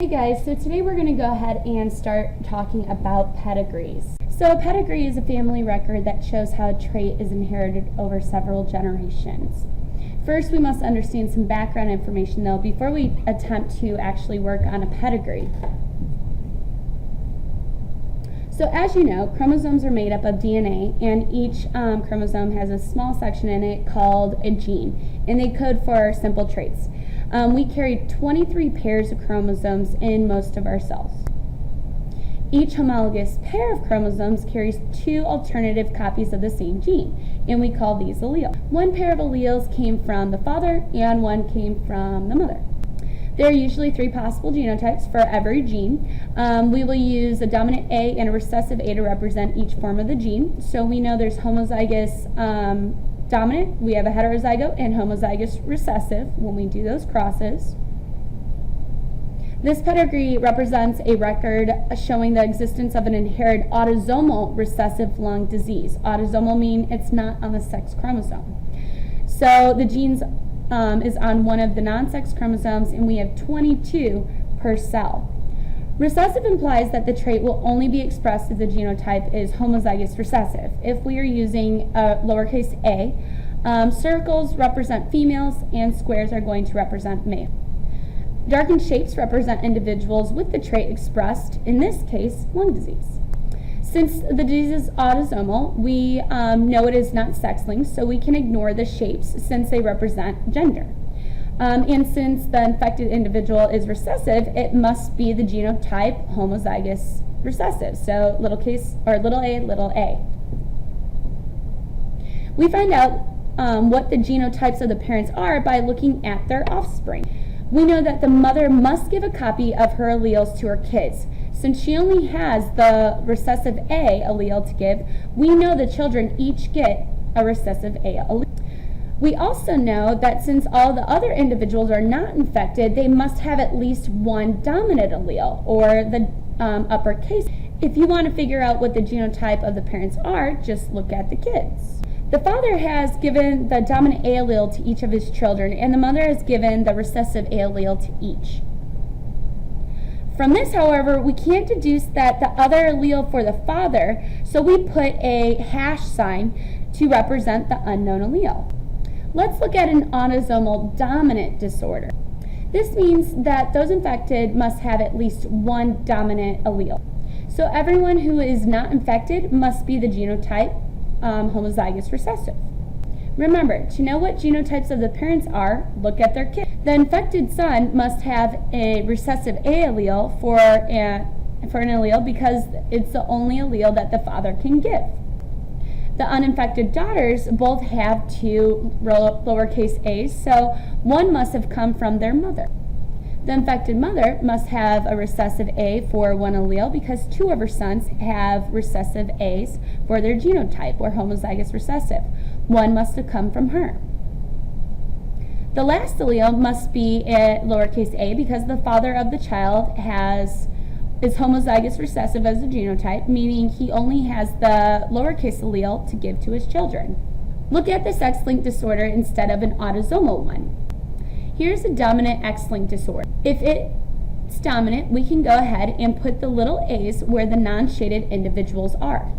guys, so today we're going to go ahead and start talking about pedigrees. So a pedigree is a family record that shows how a trait is inherited over several generations. First, we must understand some background information though before we attempt to actually work on a pedigree. So as you know, chromosomes are made up of DNA, and each chromosome has a small section in it called a gene, and they code for simple traits. We carry 23 pairs of chromosomes in most of our cells. Each homologous pair of chromosomes carries two alternative copies of the same gene, and we call these alleles. One pair of alleles came from the father, and one came from the mother. There are usually three possible genotypes for every gene. We will use a dominant A and a recessive A to represent each form of the gene. So we know there's homozygous dominant, we have a heterozygote, and homozygous recessive when we do those crosses. This pedigree represents a record showing the existence of an inherited autosomal recessive lung disease. Autosomal means it's not on the sex chromosome. So the genes is on one of the non-sex chromosomes, and we have 22 per cell. Recessive implies that the trait will only be expressed if the genotype is homozygous recessive. If we are using lowercase a, circles represent females and squares are going to represent male. Darkened shapes represent individuals with the trait expressed, in this case, lung disease. Since the disease is autosomal, we know it is not sex-linked, so we can ignore the shapes since they represent gender. And since the infected individual is recessive, it must be the genotype homozygous recessive. So little a, little a. We find out what the genotypes of the parents are by looking at their offspring. We know that the mother must give a copy of her alleles to her kids. Since she only has the recessive A allele to give, we know the children each get a recessive A allele. We also know that since all the other individuals are not infected, they must have at least one dominant allele, or the uppercase. If you want to figure out what the genotype of the parents are, just look at the kids. The father has given the dominant A allele to each of his children, and the mother has given the recessive A allele to each. From this, however, we can't deduce that the other allele for the father, so we put a hash sign to represent the unknown allele. Let's look at an autosomal dominant disorder. This means that those infected must have at least one dominant allele. So everyone who is not infected must be the genotype homozygous recessive. Remember, to know what genotypes of the parents are, look at their kid. The infected son must have a recessive A allele for an allele because it's the only allele that the father can give. The uninfected daughters both have two lowercase a's, so one must have come from their mother. The infected mother must have a recessive A for one allele because two of her sons have recessive A's for their genotype, or homozygous recessive. One must have come from her. The last allele must be a lowercase a because the father of the child is homozygous recessive as a genotype, meaning he only has the lowercase allele to give to his children. Look at the X-linked disorder instead of an autosomal one. Here's a dominant X-linked disorder. If it's dominant, we can go ahead and put the little a's where the non-shaded individuals are.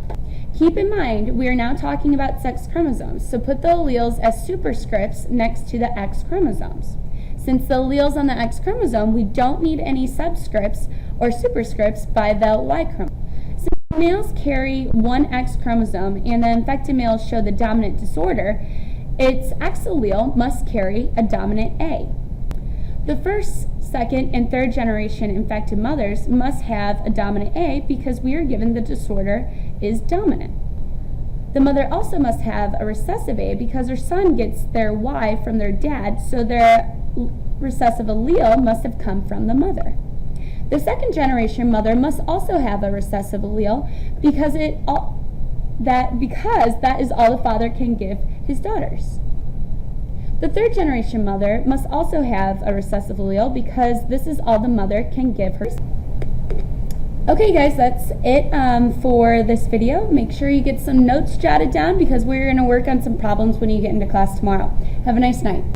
Keep in mind, we are now talking about sex chromosomes, so put the alleles as superscripts next to the X chromosomes. Since the alleles on the X chromosome, we don't need any subscripts or superscripts by the Y chromosome. Since males carry one X chromosome and the infected males show the dominant disorder, its X allele must carry a dominant A. The first, second, and third generation infected mothers must have a dominant A because we are given the disorder is dominant. The mother also must have a recessive A because her son gets their Y from their dad, so their recessive allele must have come from the mother. The second generation mother must also have a recessive allele because that is all the father can give his daughters. The third generation mother must also have a recessive allele because this is all the mother can give her. Okay guys, that's it for this video. Make sure you get some notes jotted down because we're going to work on some problems when you get into class tomorrow. Have a nice night.